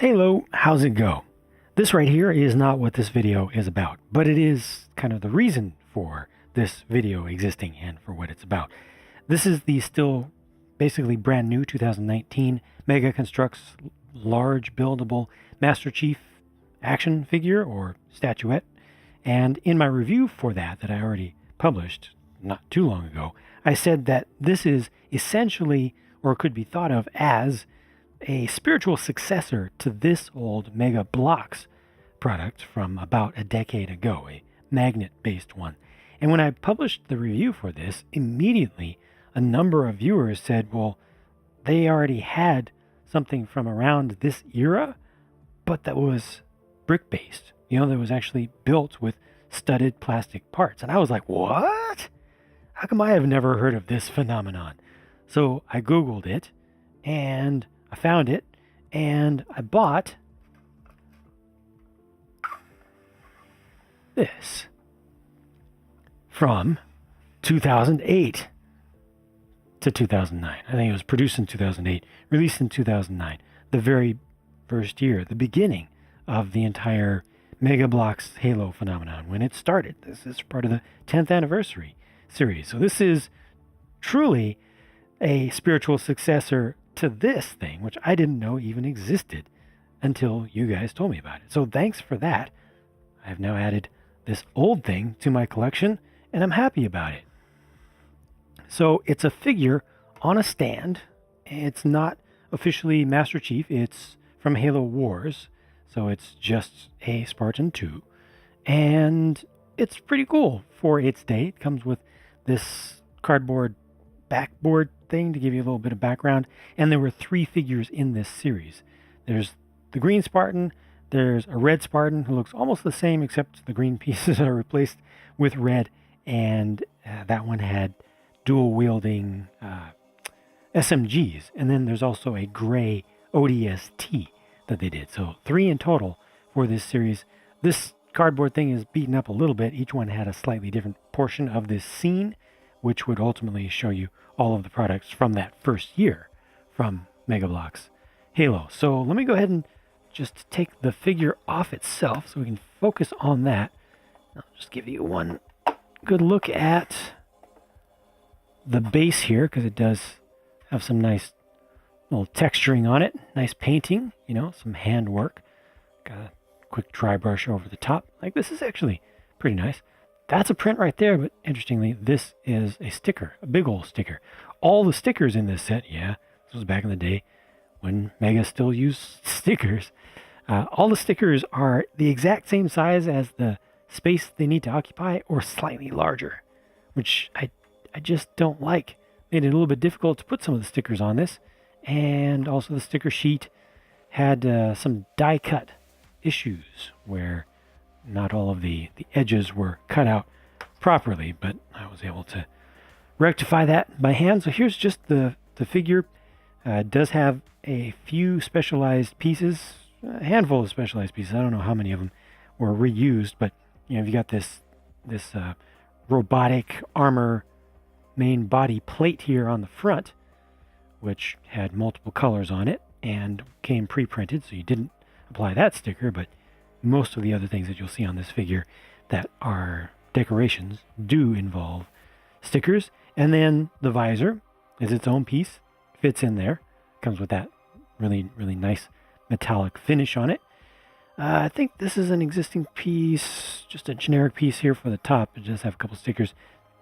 Halo, how's it go? This right here is not what this video is about, but it is kind of the reason for this video existing and for what it's about. This is the still basically brand new 2019 Mega Constructs large buildable Master Chief action figure or statuette. And in my review for that I already published not too long ago, I said that this is essentially, or could be thought of as, a spiritual successor to this old Mega Bloks product from about a decade ago, a magnet-based one. And when I published the review for this, immediately a number of viewers said, well, they already had something from around this era, but that was brick-based. That was actually built with studded plastic parts. And I was like, what? How come I have never heard of this phenomenon? So I Googled it, and I found it, and I bought this from 2008 to 2009. I think it was produced in 2008, released in 2009, the very first year, the beginning of the entire Mega Bloks Halo phenomenon when it started. This is part of the 10th anniversary series. So this is truly a spiritual successor to this thing, which I didn't know even existed until you guys told me about it. So thanks for that. I've now added this old thing to my collection, and I'm happy about it. So it's a figure on a stand. It's not officially Master Chief. It's from Halo Wars. So it's just a Spartan II. And it's pretty cool for its day. It comes with this cardboard backboard thing to give you a little bit of background. And there were 3 figures in this series. There's the green Spartan. There's a red Spartan who looks almost the same, except the green pieces are replaced with red. And that one had dual wielding SMGs. And then there's also a gray ODST that they did. So 3 in total for this series. This cardboard thing is beaten up a little bit. Each one had a slightly different portion of this scene, which would ultimately show you all of the products from that first year from Mega Bloks Halo. So let me go ahead and just take the figure off itself so we can focus on that. I'll just give you one good look at the base here, because it does have some nice little texturing on it, nice painting, some handwork. Got a quick dry brush over the top. Like, this is actually pretty nice. That's a print right there, but interestingly, this is a sticker, a big old sticker. All the stickers in this set, this was back in the day when Mega still used stickers. All the stickers are the exact same size as the space they need to occupy, or slightly larger, which I just don't like. Made it a little bit difficult to put some of the stickers on this. And also the sticker sheet had some die cut issues where not all of the edges were cut out properly, but I was able to rectify that by hand. So here's just the figure. It does have a few specialized pieces, a handful of specialized pieces. I don't know how many of them were reused, but you've got this robotic armor main body plate here on the front, which had multiple colors on it and came pre-printed, so you didn't apply that sticker, but most of the other things that you'll see on this figure that are decorations do involve stickers. And then the visor is its own piece, fits in there, comes with that really, really nice metallic finish on it. I think this is an existing piece, just a generic piece here for the top. It does have a couple stickers,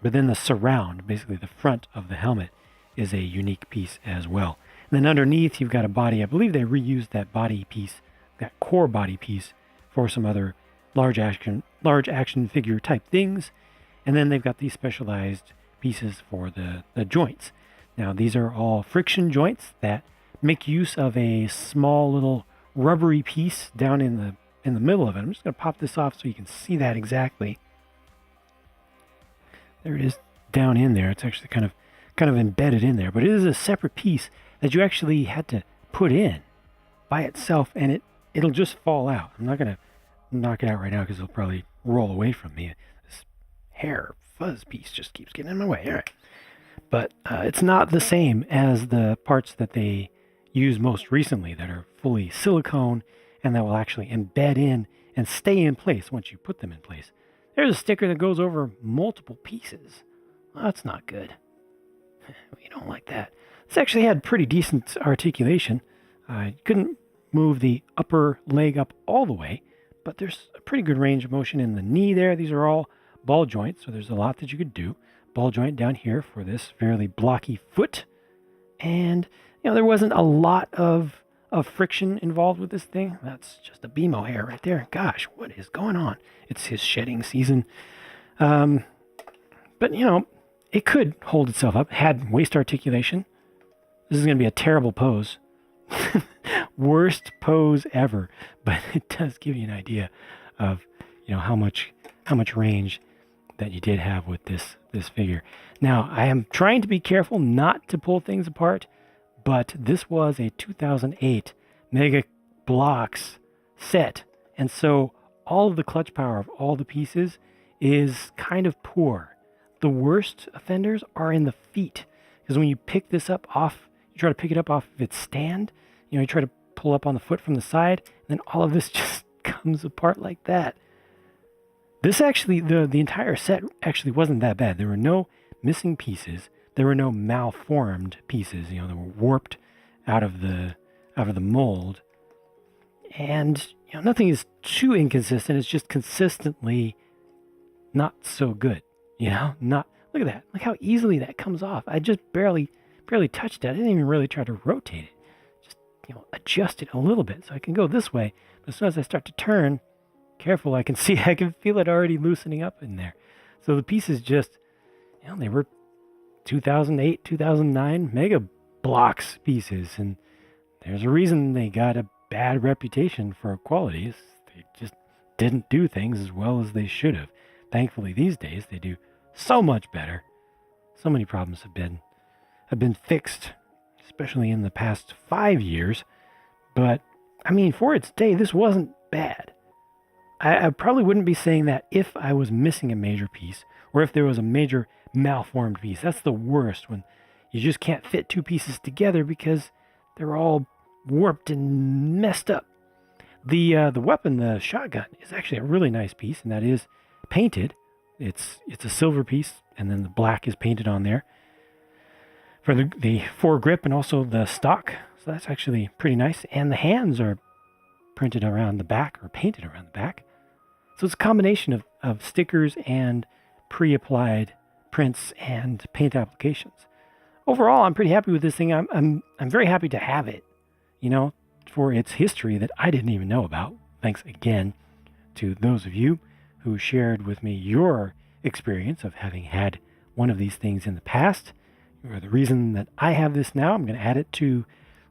but then the surround, basically the front of the helmet, is a unique piece as well. And then underneath you've got a body. I believe they reused that body piece, that core body piece, for some other large action figure type things. And then they've got these specialized pieces for the joints. Now these are all friction joints that make use of a small little rubbery piece down in the middle of it. I'm just going to pop this off so you can see that exactly. There it is down in there. It's actually kind of embedded in there, but it is a separate piece that you actually had to put in by itself, and it'll just fall out. I'm not going to knock it out right now because it'll probably roll away from me. This hair fuzz piece just keeps getting in my way. All right. But it's not the same as the parts that they used most recently that are fully silicone and that will actually embed in and stay in place once you put them in place. There's a sticker that goes over multiple pieces. Well, that's not good. We don't like that. This actually had pretty decent articulation. I couldn't move the upper leg up all the way, but there's a pretty good range of motion in the knee there. These are all ball joints, so there's a lot that you could do. Ball joint down here for this fairly blocky foot. And, there wasn't a lot of friction involved with this thing. That's just a BMO hair right there. Gosh, what is going on? It's his shedding season. But, it could hold itself up. It had waist articulation. This is going to be a terrible pose. Worst pose ever. But it does give you an idea of, how much range that you did have with this figure. Now, I am trying to be careful not to pull things apart, but this was a 2008 Mega Bloks set, and so all of the clutch power of all the pieces is kind of poor. The worst offenders are in the feet, because when you pick this up off, you try to pick it up off of its stand, you try to pull up on the foot from the side, and then all of this just comes apart like that. This actually, the entire set actually wasn't that bad. There were no missing pieces. There were no malformed pieces. They were warped out of the mold. And, nothing is too inconsistent. It's just consistently not so good. Look at that. Look how easily that comes off. I just barely touched it. I didn't even really try to rotate it. Just, adjust it a little bit so I can go this way. But as soon as I start to turn, careful, I can feel it already loosening up in there. So the pieces just, they were 2008, 2009 Mega Bloks pieces, and there's a reason they got a bad reputation for quality. They just didn't do things as well as they should have. Thankfully, these days they do so much better. So many problems have been fixed, especially in the past 5 years. But for its day, this wasn't bad. I probably wouldn't be saying that if I was missing a major piece or if there was a major malformed piece. That's the worst, when you just can't fit two pieces together because they're all warped and messed up. The weapon, the shotgun, is actually a really nice piece, and that is painted. It's a silver piece, and then the black is painted on there for the foregrip and also the stock. So that's actually pretty nice. And the hands are printed around the back, or painted around the back. So it's a combination of stickers and pre-applied prints and paint applications. Overall, I'm pretty happy with this thing. I'm very happy to have it, for its history that I didn't even know about. Thanks again to those of you who shared with me your experience of having had one of these things in the past. You are the reason that I have this now. I'm going to add it to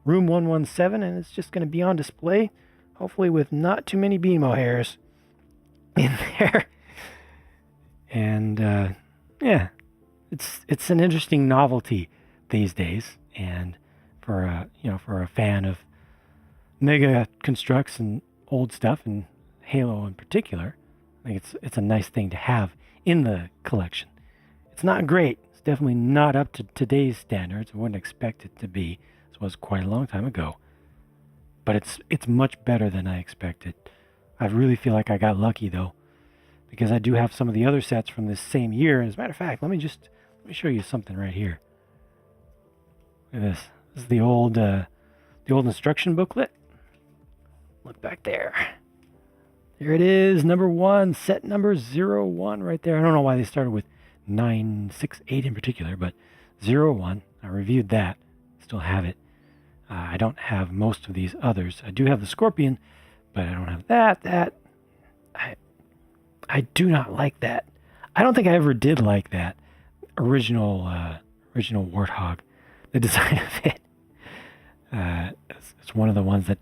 room 117, and it's just going to be on display, hopefully with not too many BMO hairs in there. And it's an interesting novelty these days, and for a fan of Mega constructs and old stuff, and Halo in particular, I think it's a nice thing to have in the collection. It's not great. It's definitely not up to today's standards. I wouldn't expect it to be. This was quite a long time ago, but it's much better than I expected. I really feel like I got lucky though, because I do have some of the other sets from this same year. As a matter of fact, let me show you something right here. Look at this. This is the old instruction booklet. Look back there. There it is, number 1, set number 01 right there. I don't know why they started with 968 in particular, but 01. I reviewed that. Still have it. I don't have most of these others. I do have the Scorpion, but I don't have that. I do not like that. I don't think I ever did like that original Warthog. The design of it. It's one of the ones that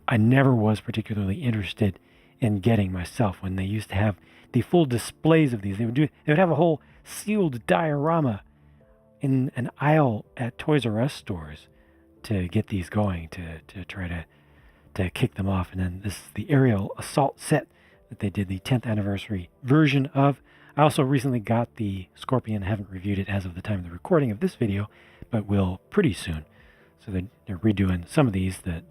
I never was particularly interested in getting myself. When they used to have the full displays of these, they would have a whole sealed diorama in an aisle at Toys R Us stores to get these going, to try to kick them off. And then this is the aerial assault set that they did the 10th anniversary version of. I also recently got the Scorpion. I haven't reviewed it as of the time of the recording of this video, but will pretty soon. So they're redoing some of these. The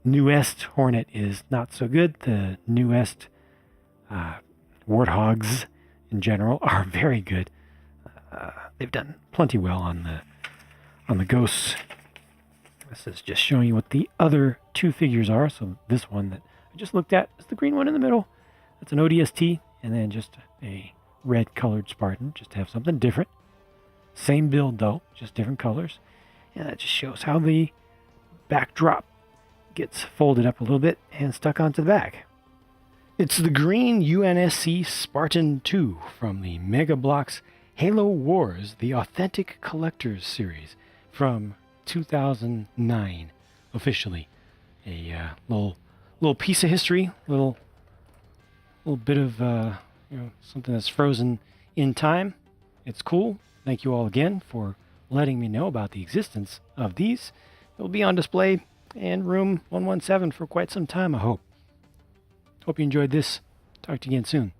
newest Hornet is not so good. The newest Warthogs in general are very good. They've done plenty well on the Ghosts. This is just showing you what the other two figures are. So this one that I just looked at is the green one in the middle. That's an ODST, and then just a red colored Spartan, just to have something different. Same build though, just different colors. And that just shows how the backdrop gets folded up a little bit and stuck onto the back. It's the green UNSC Spartan II from the Mega Bloks Halo Wars, the Authentic Collectors series from 2009, officially. A little piece of history, little bit of something that's frozen in time. It's cool. Thank you all again for letting me know about the existence of these. It'll be on display in room 117 for quite some time, I hope. Hope you enjoyed this. Talk to you again soon.